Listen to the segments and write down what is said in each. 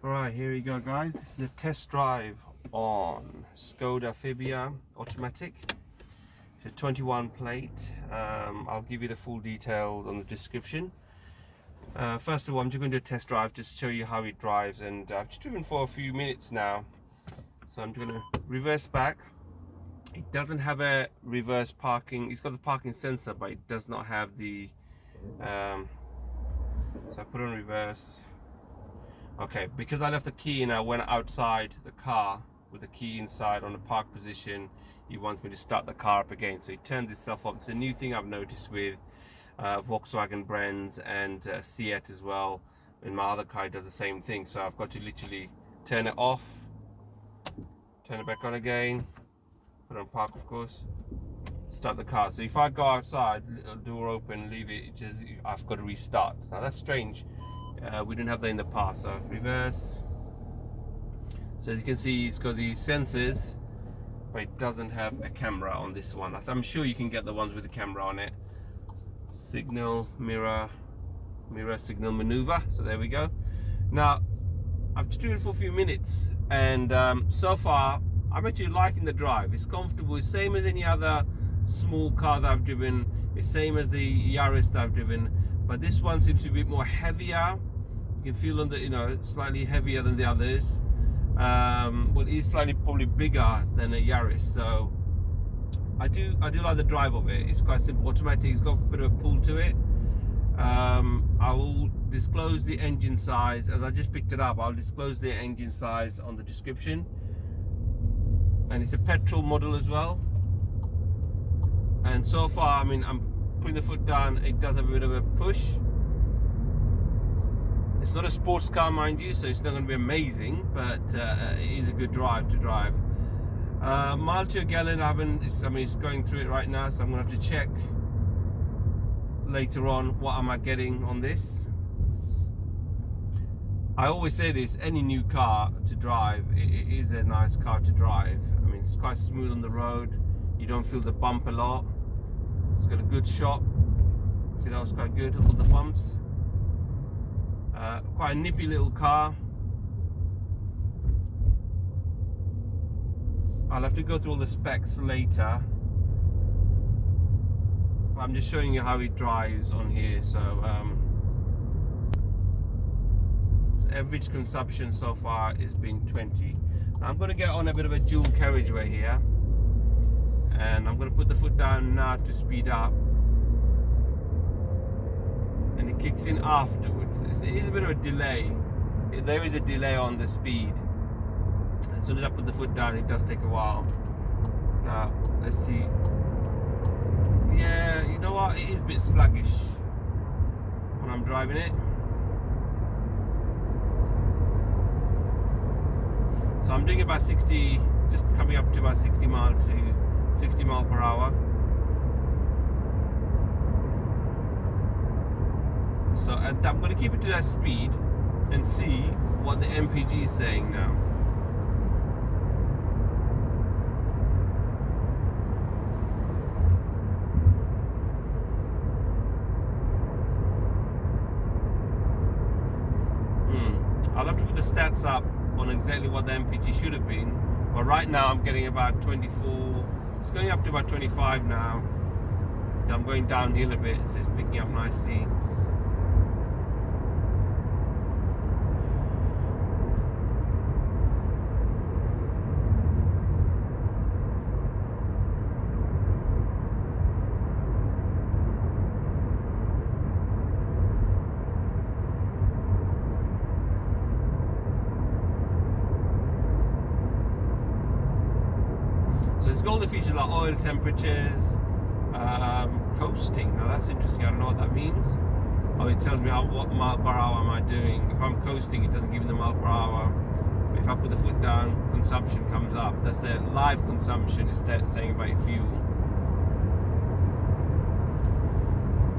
Alright, here we go guys. This is a test drive on Skoda Fabia automatic. It's a 21 plate. I'll give you the full details on the description. First of all, I'm just going to do a test drive just to show you how it drives, and I've just driven for a few minutes now. So I'm going to reverse back. It doesn't have a reverse parking. It's got the parking sensor, but it does not have the so I put on reverse. Okay, because I left the key and I went outside the car with the key inside on the park position, he wants me to start the car up again. So he turns itself off. It's a new thing I've noticed with Volkswagen brands and Seat as well. In my other car it does the same thing. So I've got to literally turn it off, turn it back on again, put it on park of course, start the car. So if I go outside, door open, leave it, I've got to restart. Now that's strange. We didn't have that in the past. So reverse. So as you can see, it's got the sensors, but it doesn't have a camera on this one. I'm sure you can get the ones with the camera on it. Signal, mirror, signal, maneuver. So there we go. Now I've just driven it for a few minutes, and so far I'm actually liking the drive. It's comfortable. It's same as any other small car that I've driven. It's same as the Yaris that I've driven, but this one seems to be a bit more heavier. You can feel on the, slightly heavier than the others. Well, it's slightly probably bigger than a Yaris. So I do like the drive of it. It's quite simple, automatic. It's got a bit of a pull to it. I will disclose the engine size as I just picked it up. I'll disclose the engine size on the description. And it's a petrol model as well. And so far, I mean, I'm putting the foot down. It does have a bit of a push. It's not a sports car, mind you, so it's not going to be amazing, but it is a good drive to drive. Mile to a gallon, it's going through it right now, so I'm going to have to check later on what am I getting on this. I always say this, any new car to drive, it is a nice car to drive. I mean, it's quite smooth on the road. You don't feel the bump a lot. It's got a good shot. See, that was quite good, all the bumps. Quite a nippy little car. I'll have to go through all the specs later. I'm just showing you how it drives on here. So average consumption so far has been 20. Now I'm going to get on a bit of a dual carriageway here, and I'm going to put the foot down now to speed up, and it kicks in afterwards. It is a bit of a delay. There is a delay on the speed. As soon as I put the foot down, it does take a while. Now let's see. Yeah, you know what, it is a bit sluggish when I'm driving it. So I'm doing about 60, just coming up to about 60 mile per hour. So I'm going to keep it to that speed and see what the MPG is saying now. I'll have to put the stats up on exactly what the MPG should have been, but right now I'm getting about 24. It's going up to about 25 now. I'm going downhill a bit, so it's picking up nicely. So it's got all the features like oil temperatures, coasting. Now that's interesting. I don't know what that means. Oh, it tells me what mile per hour am I doing. If I'm coasting, it doesn't give me the mile per hour. If I put the foot down, consumption comes up. That's the live consumption. It's saying about your fuel.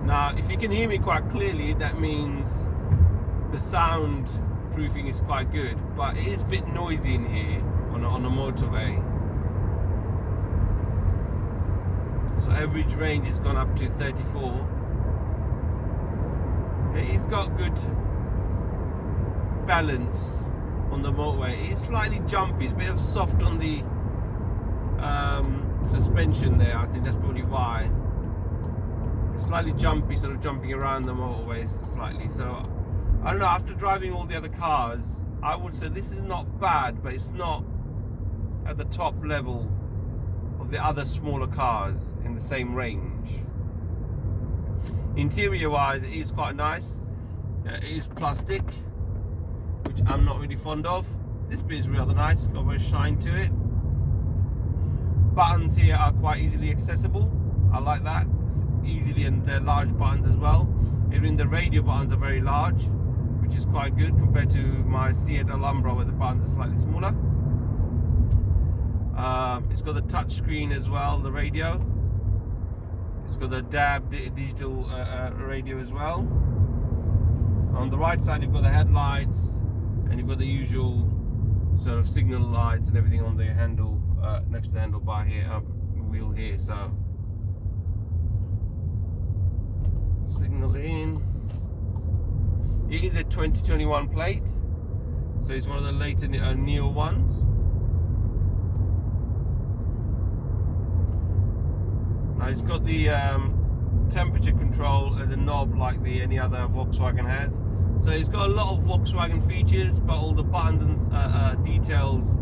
Now, if you can hear me quite clearly, that means the sound proofing is quite good. But it is a bit noisy in here on a motorway. So average range has gone up to 34. It's got good balance on the motorway. It's slightly jumpy. It's a bit of soft on the suspension there. I think that's probably why. It's slightly jumpy, sort of jumping around the motorway slightly. So I don't know. After driving all the other cars, I would say this is not bad, but it's not at the top level of the other smaller cars in the same range. Interior wise, it is quite nice. It is plastic, which I'm not really fond of. This bit is rather nice, it's got a very shine to it. Buttons here are quite easily accessible. I like that. It's easily, and they're large buttons as well. Even the radio buttons are very large, which is quite good compared to my Seat Alhambra where the buttons are slightly smaller. It's got the touch screen as well, the radio. It's got the DAB digital radio as well. On the right side you've got the headlights, and you've got the usual sort of signal lights and everything on the handle, next to the handlebar here, wheel here. So signal in. It is a 2021 plate, so it's one of the later newer ones. Now it's got the temperature control as a knob like any other Volkswagen has. So it's got a lot of Volkswagen features, but all the buttons and details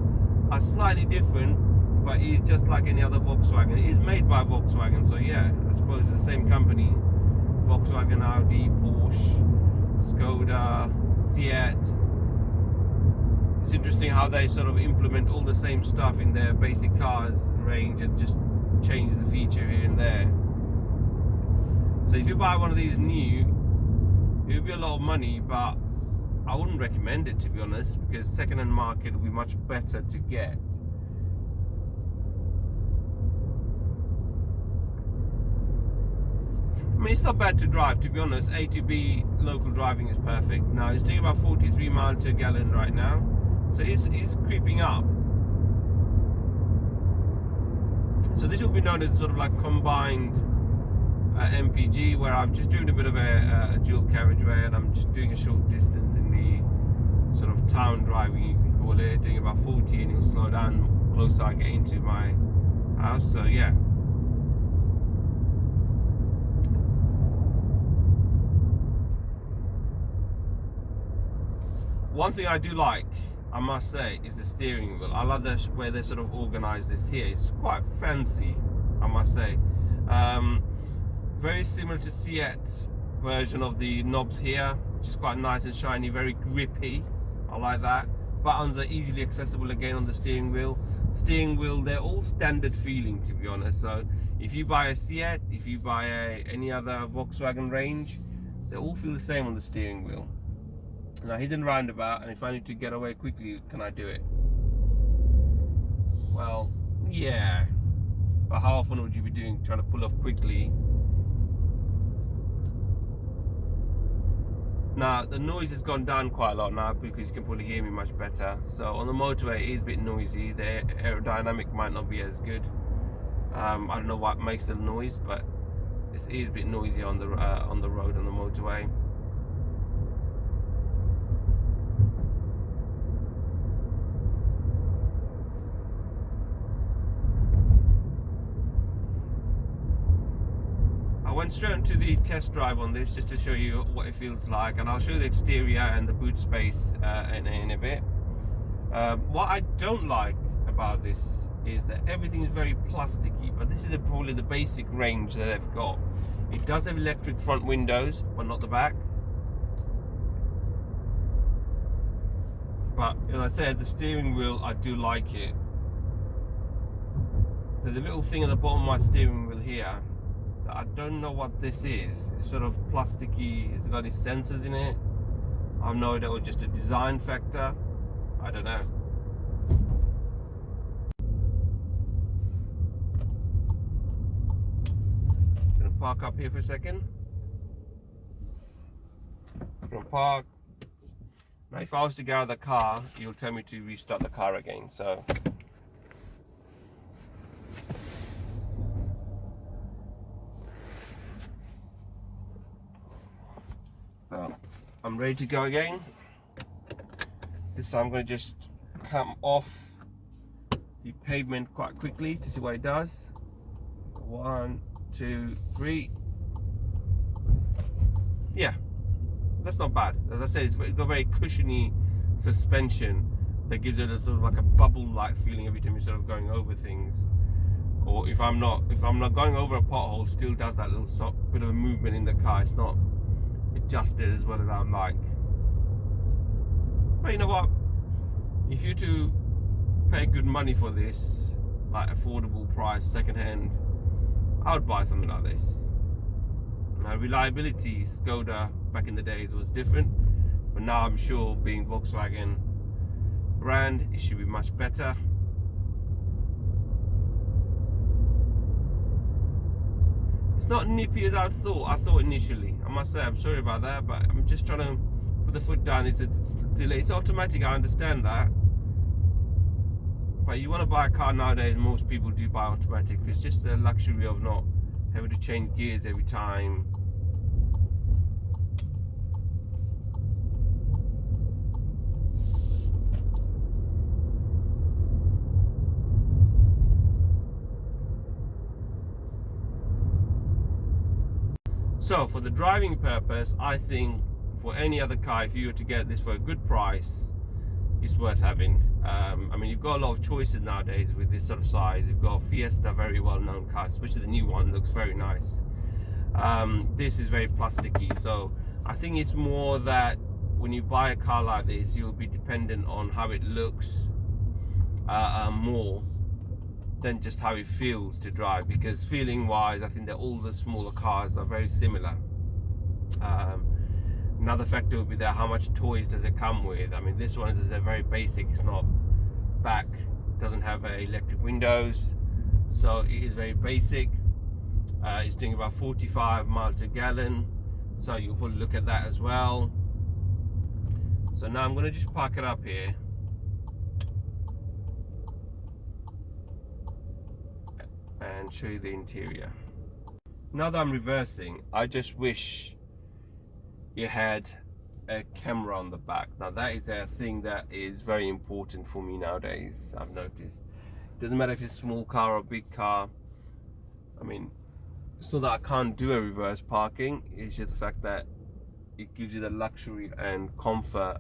are slightly different, but it's just like any other Volkswagen. It is made by Volkswagen, so yeah, I suppose it's the same company. Volkswagen, Audi, Porsche, Skoda, Seat. It's interesting how they sort of implement all the same stuff in their basic cars range and just change the feature here and there. So if you buy one of these new, it would be a lot of money, but I wouldn't recommend it, to be honest, because second-hand market will be much better to get. I mean, it's not bad to drive, to be honest. A to B local driving is perfect. Now it's doing about 43 miles to a gallon right now, so it's creeping up. So this will be known as sort of like combined MPG, where I've just doing a bit of a dual carriageway, and I'm just doing a short distance in the sort of town driving, you can call it, doing about 40, and you'll slow down the closer I get into my house. So yeah. One thing I do like, I must say, is the steering wheel. I love the where they sort of organize this here. It's quite fancy, I must say. Very similar to Seat's version of the knobs here, which is quite nice and shiny, very grippy. I like that. Buttons are easily accessible again on the steering wheel. Steering wheel, they're all standard feeling, to be honest. So if you buy a Seat, if you buy any other Volkswagen range, they all feel the same on the steering wheel. Now hidden roundabout, and if I need to get away quickly, can I do it? Well, yeah. But how often would you be trying to pull off quickly? Now the noise has gone down quite a lot now, because you can probably hear me much better. So on the motorway it is a bit noisy. The aerodynamic might not be as good. I don't know what makes the noise, but it is a bit noisy on the road, on the motorway. I went straight into the test drive on this just to show you what it feels like, and I'll show you the exterior and the boot space in a bit. What I don't like about this is that everything is very plasticky, but this is probably the basic range that they've got. It does have electric front windows, but not the back. But as I said, the steering wheel, I do like it. There's a little thing at the bottom of my steering wheel here. I don't know what this is. It's sort of plasticky. It's got any sensors in it. I have no idea, or just a design factor. I don't know. I'm gonna park up here for a second. I'm gonna park. Now if I was to get out of the car, you'll tell me to restart the car again. So I'm ready to go again. This time I'm going to just come off the pavement quite quickly to see what it does. 1, 2, 3. Yeah, that's not bad. As I said, it's got a very cushiony suspension that gives it a sort of like a bubble-like feeling every time you're sort of going over things. Or if I'm not going over a pothole, still does that little bit of a movement in the car. It's not adjusted as well as I would like. But you know what? If you to pay good money for this, like affordable price, second-hand, I would buy something like this. Now, reliability, Skoda back in the days was different, but now I'm sure, being Volkswagen brand, it should be much better. It's not nippy as I thought initially. I must say, I'm sorry about that, but I'm just trying to put the foot down. It's a delay. It's automatic, I understand that. But you want to buy a car nowadays, most people do buy automatic. It's just the luxury of not having to change gears every time. So for the driving purpose, I think for any other car, if you were to get this for a good price, it's worth having. I mean, you've got a lot of choices nowadays with this sort of size. You've got Fiesta, very well-known car, especially the new one, looks very nice. This is very plasticky, so I think it's more that when you buy a car like this, you'll be dependent on how it looks more than just how it feels to drive, because feeling wise, I think that all the smaller cars are very similar. Another factor would be that how much toys does it come with. I mean, this one is a very basic, it's not back, doesn't have electric windows, so it is very basic. It's doing about 45 miles a gallon, so you'll probably look at that as well. So now I'm going to just park it up here and show you the interior. Now that I'm reversing, I just wish it had a camera on the back. Now that is a thing that is very important for me nowadays, I've noticed. Doesn't matter if it's a small car or a big car. I mean, it's not that I can't do a reverse parking, it's just the fact that it gives you the luxury and comfort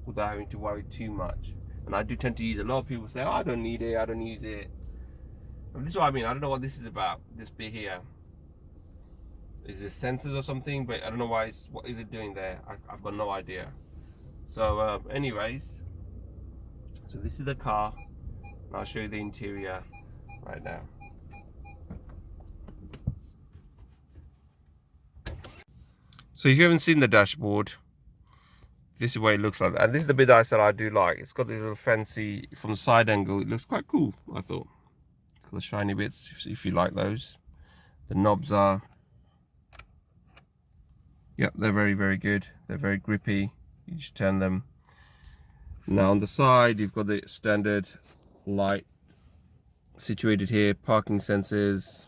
without having to worry too much. And I do tend to use, a lot of people say, oh, I don't need it, I don't use it. And this is what I mean, I don't know what this is about, this bit here. Is it sensors or something? But I don't know why what is it doing there? I've got no idea. So anyways, so this is the car. I'll show you the interior right now. So if you haven't seen the dashboard, this is what it looks like. And this is the bit that I said I do like. It's got this little fancy, from the side angle, it looks quite cool, I thought. It's got the shiny bits, if you like those. The knobs are, yep, they're very, very good. They're very grippy. You just turn them. Now on the side, you've got the standard light situated here, parking sensors.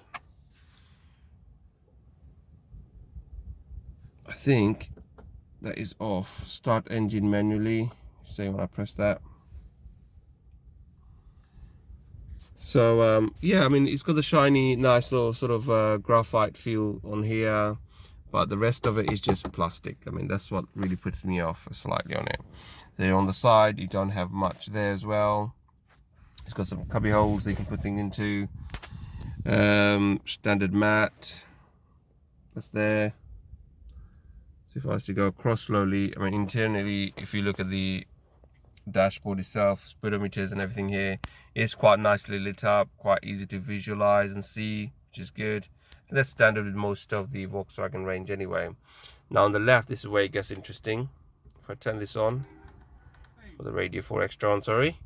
I think that is off. Start engine manually. Say when I press that. So yeah, I mean, it's got the shiny, nice little sort of graphite feel on here, but the rest of it is just plastic. I mean, that's what really puts me off slightly on it. Then on the side, you don't have much there as well. It's got some cubby holes that you can put things into. Standard mat. That's there. So if I was to go across slowly, I mean, internally, if you look at the dashboard itself, speedometers and everything here, it's quite nicely lit up, quite easy to visualize and see, which is good. And that's standard with most of the Volkswagen range anyway. Now on the left, this is where it gets interesting. If I turn this on, for the radio 4 extra on, sorry.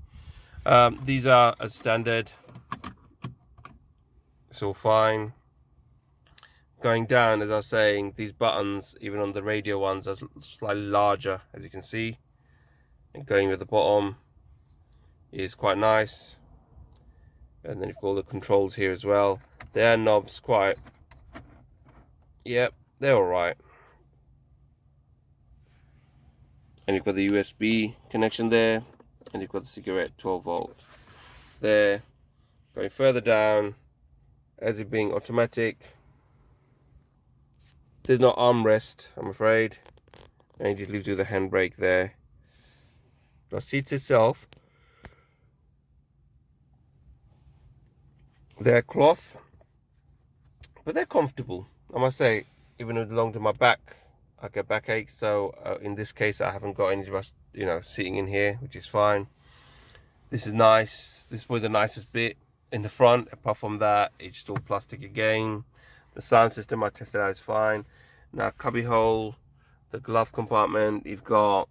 These are as standard, it's all fine. Going down, as I was saying, these buttons, even on the radio ones, are slightly larger, as you can see. And going with the bottom is quite nice. And then you've got all the controls here as well. Their knobs quite, yep, they're alright. and you've got the USB connection there, and you've got the cigarette 12 volt there. Going further down, as it being automatic, there's no armrest, I'm afraid, and it just leaves you with the handbrake there. The seats itself, they're cloth, but they're comfortable, I must say. Even though they belong to my back, I get backache, so in this case I haven't got any, you know, seating in here, which is fine. This is nice. This is probably the nicest bit in the front. Apart from that, it's just all plastic again. The sound system I tested out is fine. Now, cubby hole, the glove compartment, you've got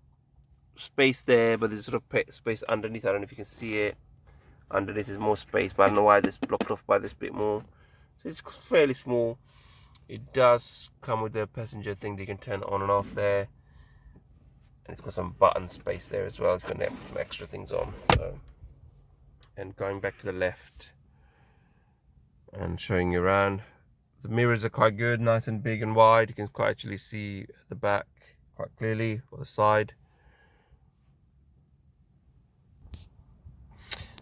space there, but there's sort of space underneath. I don't know if you can see it. Underneath is more space, but I don't know why this blocked off by this bit more. So it's fairly small. It does come with the passenger thing that you can turn on and off there. And it's got some button space there as well. You can put some extra things on. So. And going back to the left and showing you around. The mirrors are quite good, nice and big and wide. You can quite actually see the back quite clearly, or the side.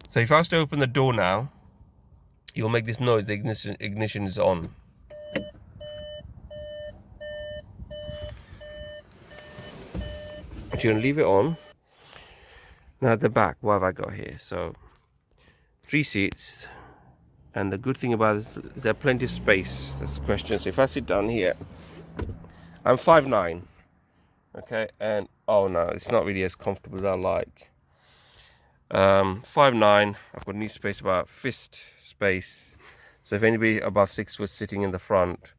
So if I was to open the door now, you'll make this noise. The ignition is on. But you're gonna leave it on. Now at the back, what have I got here? So 3 seats, and the good thing about this is there's plenty of space. That's the question. So if I sit down here, I'm 5'9", okay, and oh no, it's not really as comfortable as I like. 5'9", I've got knee space, about fist space. So if anybody above 6 foot sitting in the front,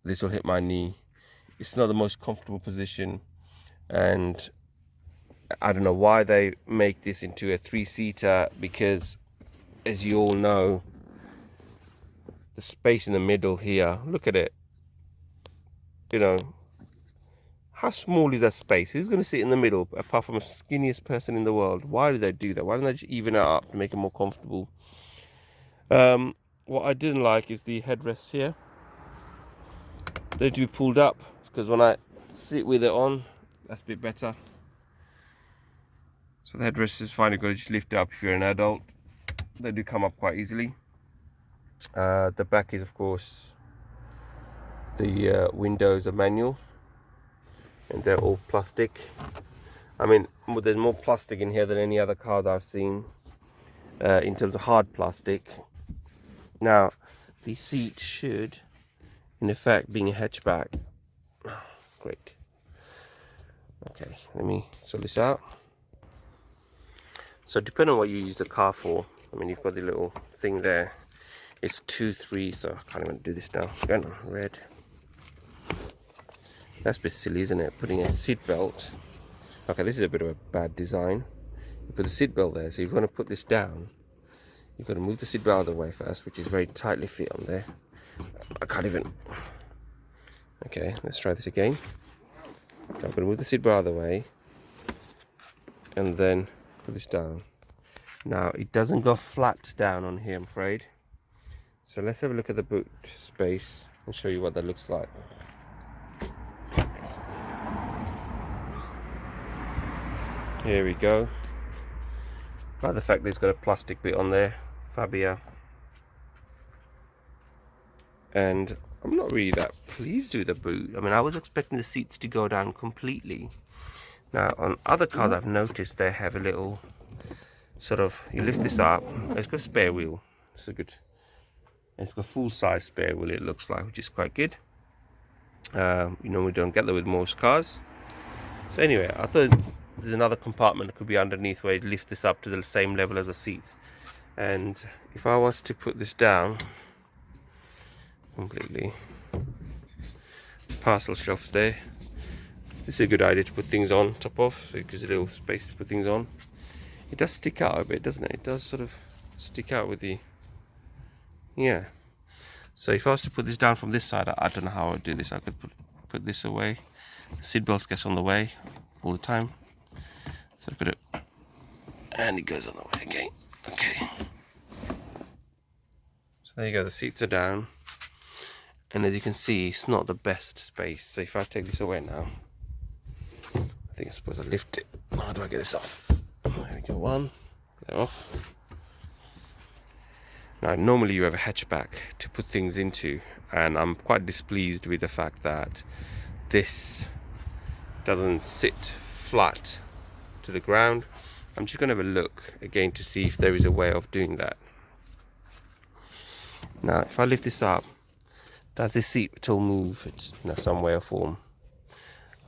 this will hit my knee. It's not the most comfortable position, and I don't know why they make this into a 3-seater, because as you all know, the space in the middle here, look at it, you know, how small is that space? Who's going to sit in the middle apart from the skinniest person in the world? Why do they do that? Why don't they just even it up to make it more comfortable? What I didn't like is the headrest here. They need to be pulled up, because when I sit with it on, that's a bit better. So the headrest is fine. You've got to just lift it up if you're an adult. They do come up quite easily. The back is, of course, the windows are manual, and they're all plastic. I mean, there's more plastic in here than any other car that I've seen, in terms of hard plastic. Now, the seat should, in effect, being a hatchback. Great. Okay, let me sort this out. So depending on what you use the car for, I mean, you've got the little thing there. It's 2, 3, so I can't even do this now. Going on red. That's a bit silly, isn't it? Putting a seat belt. Okay, this is a bit of a bad design. You put the seat belt there, so if you want to put this down, you've got to move the seat belt out of the way first, which is very tightly fit on there. I can't even. Okay, let's try this again. Okay, I'm going to move the seat belt out of the way, and then put this down. Now, it doesn't go flat down on here, I'm afraid. So let's have a look at the boot space and show you what that looks like. Here we go. By the fact that it's got a plastic bit on there, Fabia. And I'm not really that pleased with the boot. I mean, I was expecting the seats to go down completely. Now, on other cars I've noticed they have a little sort of, you lift this up, it's got a spare wheel. It's a good, it's got a full-size spare wheel, it looks like, which is quite good. You know, we don't get that with most cars. So anyway, I thought there's another compartment that could be underneath where it lifts this up to the same level as the seats. And if I was to put this down completely, parcel shelves there, this is a good idea to put things on top of, so it gives a little space to put things on. It does stick out a bit, doesn't it? It does sort of stick out with the, yeah. So if I was to put this down from this side, I don't know how I would do this. I could put this away. The seat belt gets on the way all the time. So put it, and it goes on the way again. Okay. So there you go, the seats are down. And as you can see, it's not the best space. So if I take this away now, I think think I'm supposed to lift it. How do I get this off? There we go, one. They're off. Now, normally you have a hatchback to put things into, and I'm quite displeased with the fact that this doesn't sit flat to the ground. I'm just going to have a look again to see if there is a way of doing that. Now, if I lift this up, does this seat at all move? It's, some way or form.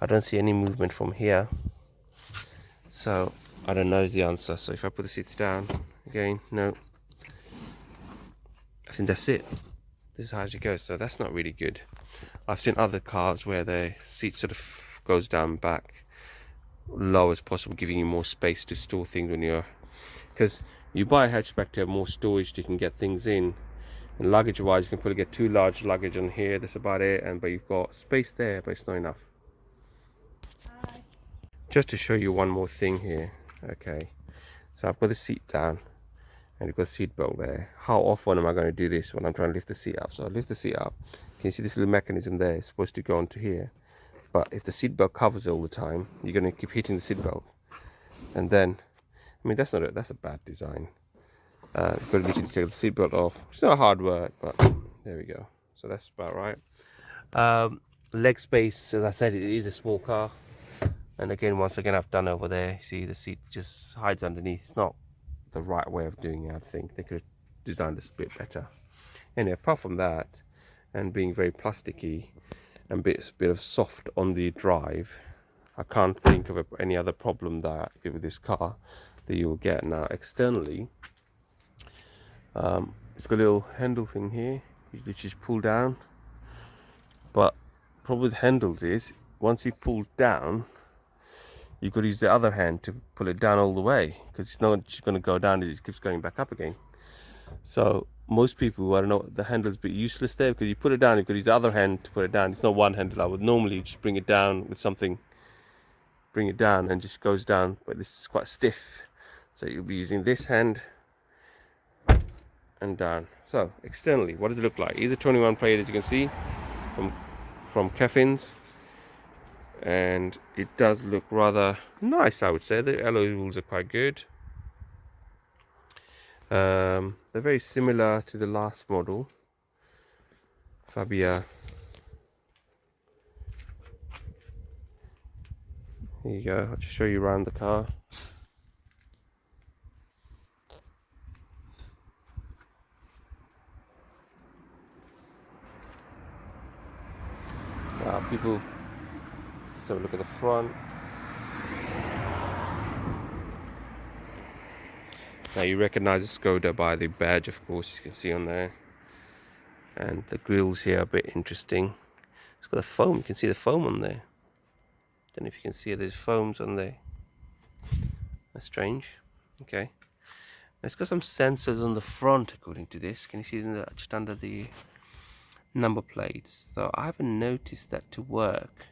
I don't see any movement from here, so I don't know is the answer. So if I put the seats down again, no. I think that's it. This is how it goes. So that's not really good. I've seen other cars where the seat sort of goes down back low as possible, giving you more space to store things when you're, because you buy a hatchback to have more storage, you can get things in, and luggage wise you can probably get 2 large luggage on here, that's about it, but you've got space there, but it's not enough. Just to show you one more thing here. Okay, so I've got the seat down and you've got the seat belt there. How often am I going to do this when I'm trying to lift the seat up? So I lift the seat up. Can you see this little mechanism there? It's supposed to go onto here. But if the seat belt covers it all the time, you're going to keep hitting the seat belt. And then, I mean, that's a bad design. You've got to literally take the seat belt off. It's not hard work, but there we go. So that's about right. Leg space, as I said, it is a small car. And again, once again, I've done over there. See, the seat just hides underneath. It's not the right way of doing it, I think. They could have designed this a bit better. Anyway, apart from that, and being very plasticky and bit of soft on the drive, I can't think of any other problem that with this car that you'll get. Now, externally, it's got a little handle thing here. You just pull down. But the problem with handles is, once you pull down, you've got to use the other hand to pull it down all the way, because it's not just going to go down, it just keeps going back up again. So most people, I don't know, the handle's a bit useless there, because you put it down, you've got to use the other hand to put it down. It's not one handle. I would normally just bring it down with something, bring it down and just goes down, but this is quite stiff. So you'll be using this hand and down. So externally, what does it look like? It's a 21 plate, as you can see, from Keffins. And it does look rather nice, I would say. The alloy wheels are quite good. They're very similar to the last model, Fabia. Here you go, I'll just show you around the car. People, let's have a look at the front. Now you recognize the Skoda by the badge, of course, you can see on there. And the grills here are a bit interesting. It's got a foam, you can see the foam on there. Don't know if you can see it, there's foams on there. That's strange. Okay. It's got some sensors on the front, according to this. Can you see that just under the number plates? So I haven't noticed that to work,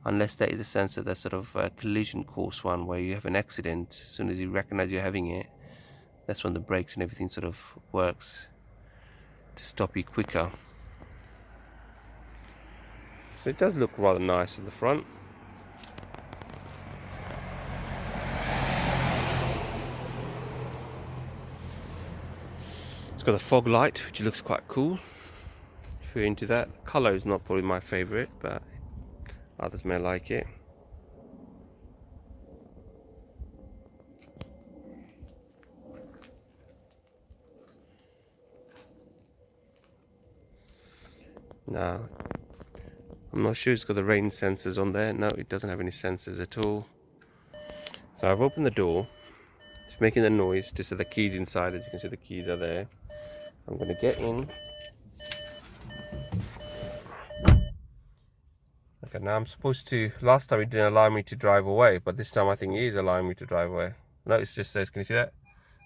unless there is a sensor that's sort of a collision course one, where you have an accident, as soon as you recognize you're having it, that's when the brakes and everything sort of works to stop you quicker. So it does look rather nice in the front. It's got a fog light, which looks quite cool. If you're into that, the colour is not probably my favourite, but others may like it. Now, I'm not sure it's got the rain sensors on there. No, it doesn't have any sensors at all. So I've opened the door. It's making a noise to see the keys inside. As you can see, the keys are there. I'm going to get in. Okay, now I'm supposed to, last time it didn't allow me to drive away, but this time I think it is allowing me to drive away. No, it just says, can you see that?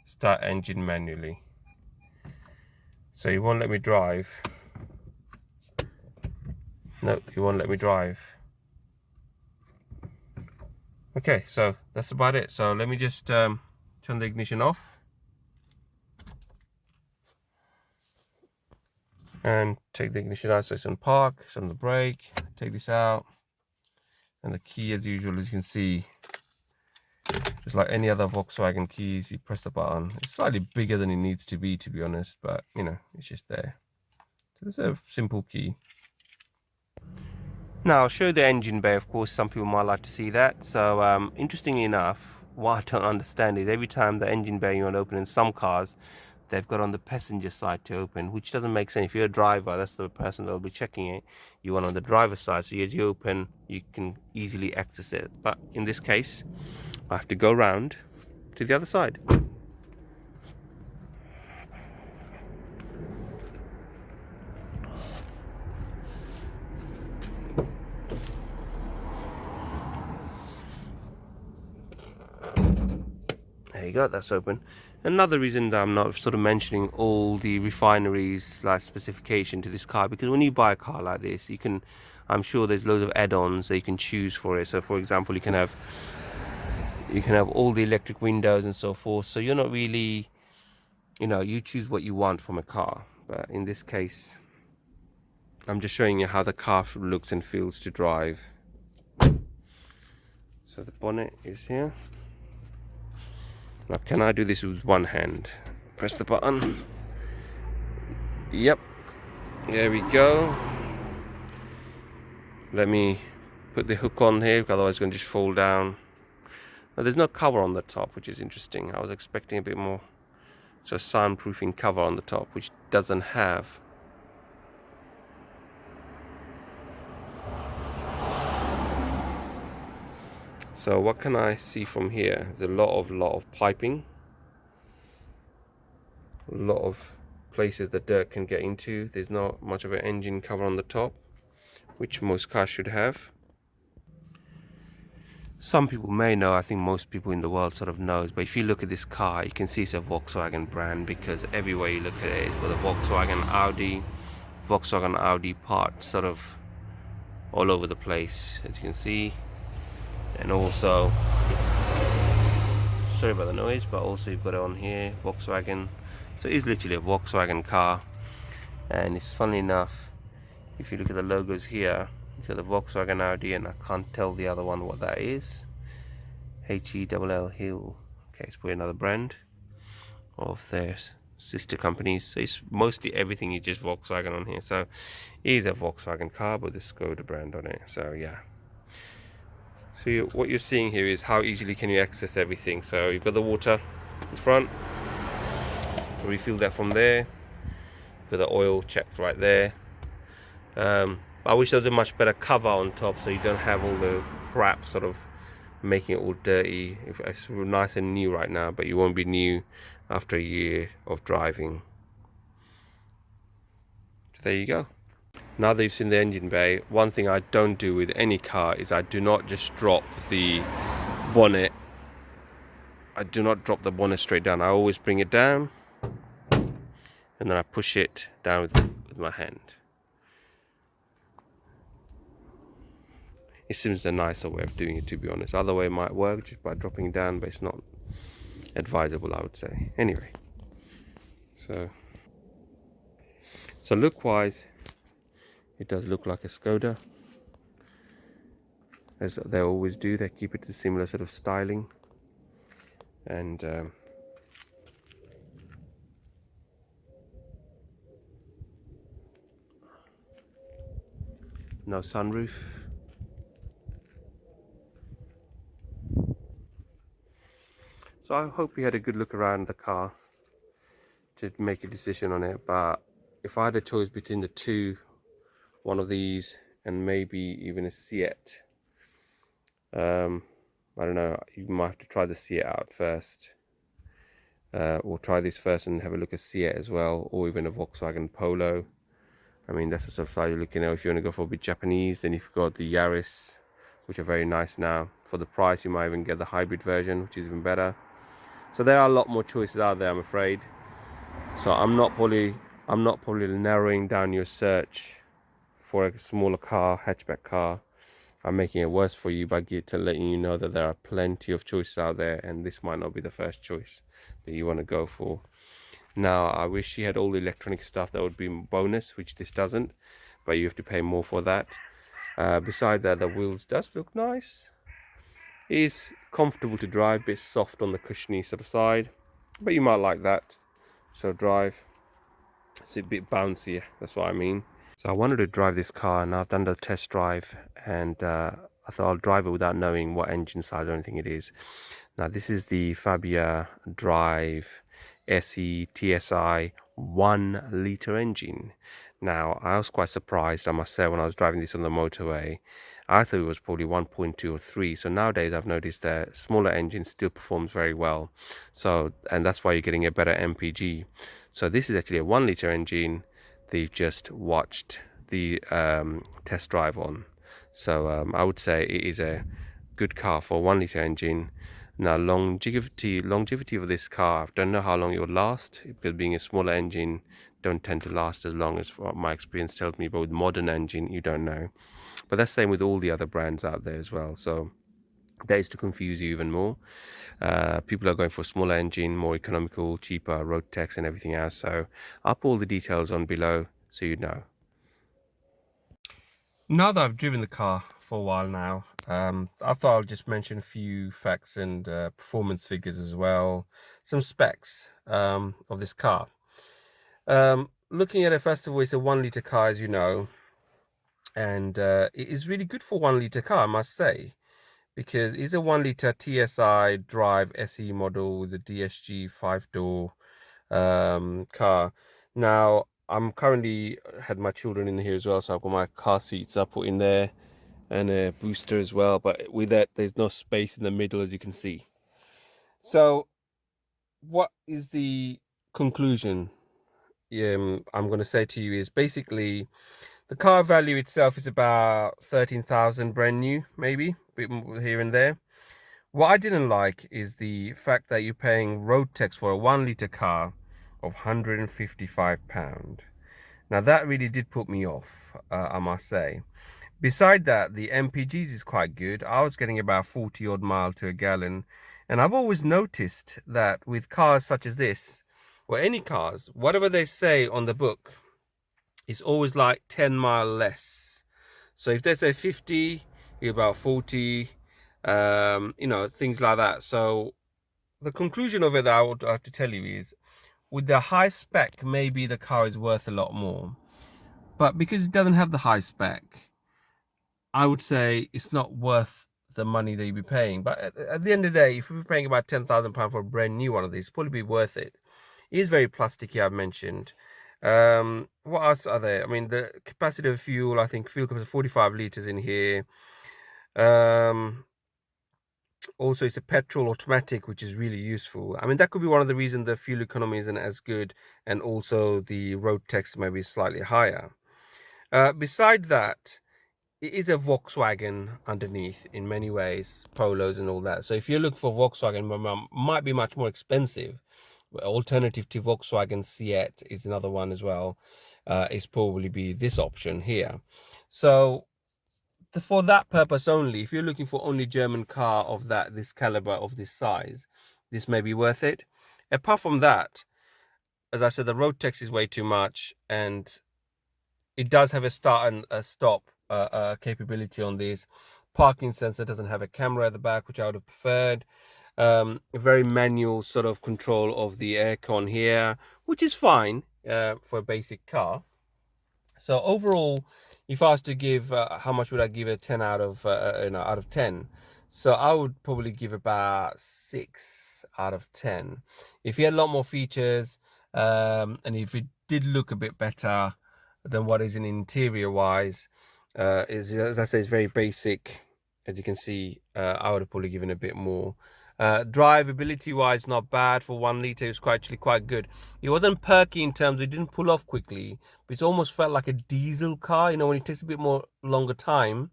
Start engine manually. So it won't let me drive. No, it won't let me drive. Okay, so that's about it. So let me just turn the ignition off. And take the ignition out, so it's on park, it's on the brake. Take this out. And the key, as usual, as you can see, just like any other Volkswagen keys, you press the button. It's slightly bigger than it needs to be honest, but you know, it's just there. So it's a simple key. Now I'll show you the engine bay. Of course, some people might like to see that. So interestingly enough, what I don't understand is every time the engine bay you want to open in some cars, they've got on the passenger side to open, which doesn't make sense. If you're a driver, that's the person that'll be checking it. You want on the driver's side, so as you open, you can easily access it. But in this case, I have to go round to the other side. There you go, that's open. Another reason that I'm not sort of mentioning all the refineries like specification to this car, because when you buy a car like this, you can, I'm sure there's loads of add-ons that you can choose for it. So for example, you can have all the electric windows and so forth. So you're not really, you know, you choose what you want from a car. But in this case, I'm just showing you how the car looks and feels to drive. So the bonnet is here. Now, can I do this with one hand? Press the button. Yep. There we go. Let me put the hook on here, otherwise it's going to just fall down. Now, there's no cover on the top, which is interesting. I was expecting a bit more. So soundproofing cover on the top, which doesn't have. So what can I see from here? There's a lot of piping. A lot of places the dirt can get into. There's not much of an engine cover on the top, which most cars should have. Some people may know, I think most people in the world sort of knows, but if you look at this car, you can see it's a Volkswagen brand, because everywhere you look at it, it's got a Volkswagen Audi part sort of all over the place, as you can see. And also, sorry about the noise, but also you've got it on here, Volkswagen. So it is literally a Volkswagen car. And it's funny enough, if you look at the logos here, it's got the Volkswagen Audi, and I can't tell the other one what that is. HELL Hill. Okay, it's probably another brand of their sister companies. So it's mostly everything is just Volkswagen on here. So it is a Volkswagen car with the Skoda brand on it. So yeah. So what you're seeing here is how easily can you access everything. So you've got the water in front. Refill that from there. With the oil checked right there. I wish there was a much better cover on top, so you don't have all the crap sort of making it all dirty. It's nice and new right now, but you won't be new after a year of driving. So there you go. Now that you've seen the engine bay, one thing I don't do with any car is I do not just drop the bonnet. I do not drop the bonnet straight down. I always bring it down, and then I push it down with my hand. It seems a nicer way of doing it, to be honest. Other way might work just by dropping it down, but it's not advisable, I would say. Anyway, so look wise, it does look like a Skoda, as they always do. They keep it to similar sort of styling, and no sunroof. So I hope you had a good look around the car to make a decision on it. But if I had a choice between the two, one of these and maybe even a Seat, I don't know, you might have to try the Seat out first, or try this first and have a look at Seat as well, or even a Volkswagen Polo. I mean, that's the sort of style you're looking at. If you want to go for a bit Japanese, then you've got the Yaris, which are very nice now. For the price, you might even get the hybrid version, which is even better. So there are a lot more choices out there, I'm afraid. So I'm not probably narrowing down your search for a smaller car, hatchback car. I'm making it worse for you by letting you know that there are plenty of choices out there, and this might not be the first choice that you want to go for. Now, I wish you had all the electronic stuff that would be bonus, which this doesn't, but you have to pay more for that. Beside that, the wheels does look nice. It is comfortable to drive, bit soft on the cushiony sort of side, but you might like that sort of drive. It's a bit bouncy, that's what I mean. So I wanted to drive this car, and I've done the test drive, and I thought I'll drive it without knowing what engine size or anything it is. Now this is the Fabia Drive SE TSI 1 litre engine. Now I was quite surprised, I must say, when I was driving this on the motorway. I thought it was probably 1.2 or 3. So nowadays I've noticed that smaller engine still performs very well. So, and that's why you're getting a better MPG. So this is actually a 1 litre engine they've just watched the test drive on. So I would say it is a good car for a 1 litre engine. Now longevity of this car, I don't know how long it will last, because being a smaller engine don't tend to last as long, as what my experience tells me, but with modern engine you don't know. But that's the same with all the other brands out there as well. So that is to confuse you even more. People are going for a smaller engine, more economical, cheaper, road tax and everything else. So I'll put all the details on below so you know. Now that I've driven the car for a while now, I thought I'll just mention a few facts and performance figures as well, some specs of this car. Looking at it, first of all, it's a 1 litre car, as you know, and it is really good for 1 litre car, I must say, because it's a 1 litre TSI Drive SE model with a DSG 5-door car. Now I'm currently had my children in here as well, so I've got my car seats I put in there and a booster as well, but with that there's no space in the middle, as you can see. So what is the conclusion I'm going to say to you is basically the car value itself is about 13,000 brand new, maybe a bit more here and there. What I didn't like is the fact that you're paying road tax for a 1 litre car of £155. Now that really did put me off, I must say. Beside that, the MPGs is quite good. I was getting about 40 odd mile to a gallon. And I've always noticed that with cars such as this, or any cars, whatever they say on the book, it's always like 10 mile less. So if they say 50, you're about 40, you know, things like that. So the conclusion of it that I would have to tell you is, with the high spec, maybe the car is worth a lot more. But because it doesn't have the high spec, I would say it's not worth the money that you'd be paying. But at the end of the day, if you're paying about £10,000 for a brand new one of these, it's probably be worth it. It is very plasticky, I've mentioned. What else are there? I mean, the capacity of fuel, I think fuel capacity 45 litres in here. Also, it's a petrol automatic, which is really useful. I mean, that could be one of the reasons the fuel economy isn't as good, and also the road tax may be slightly higher. Beside that, it is a Volkswagen underneath in many ways, Polos and all that. So if you look for Volkswagen, might be much more expensive. Alternative to Volkswagen Seat is another one as well. Is probably be this option here. So for that purpose only, if you're looking for only German car of this caliber, of this size, this may be worth it. Apart from that, as I said, the road tax is way too much, and it does have a start and a stop capability on this. Parking sensor doesn't have a camera at the back, which I would have preferred. A very manual sort of control of the aircon here, which is fine for a basic car. So overall, if I was to give, how much would I give a 10 out of out of 10? So I would probably give about 6 out of 10. If you had a lot more features, and if it did look a bit better than what is in interior wise, is, as I say, it's very basic. As you can see, I would have probably given a bit more. Drivability wise, not bad. For 1 litre, it was actually quite good. It wasn't perky in terms of, it didn't pull off quickly, but it almost felt like a diesel car, you know, when it takes a bit more longer time,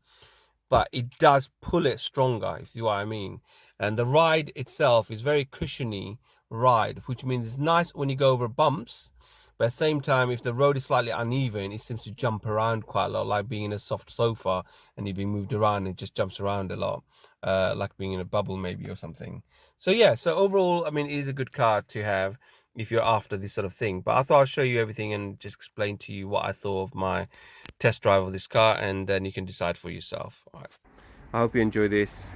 but it does pull it stronger, if you see what I mean. And the ride itself is very cushiony ride, which means it's nice when you go over bumps, but at the same time, if the road is slightly uneven, it seems to jump around quite a lot, like being in a soft sofa and you're being moved around, it just jumps around a lot, like being in a bubble maybe or something. So yeah, so overall, I mean, it is a good car to have if you're after this sort of thing. But I thought I'd show you everything and just explain to you what I thought of my test drive of this car, and then you can decide for yourself. All right. I hope you enjoy this,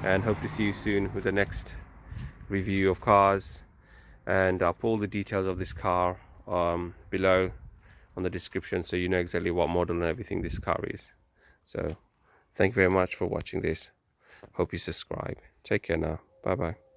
and hope to see you soon with the next review of cars. And I'll put all the details of this car below on the description, so you know exactly what model and everything this car is. So thank you very much for watching this. Hope you subscribe. Take care now. Bye bye.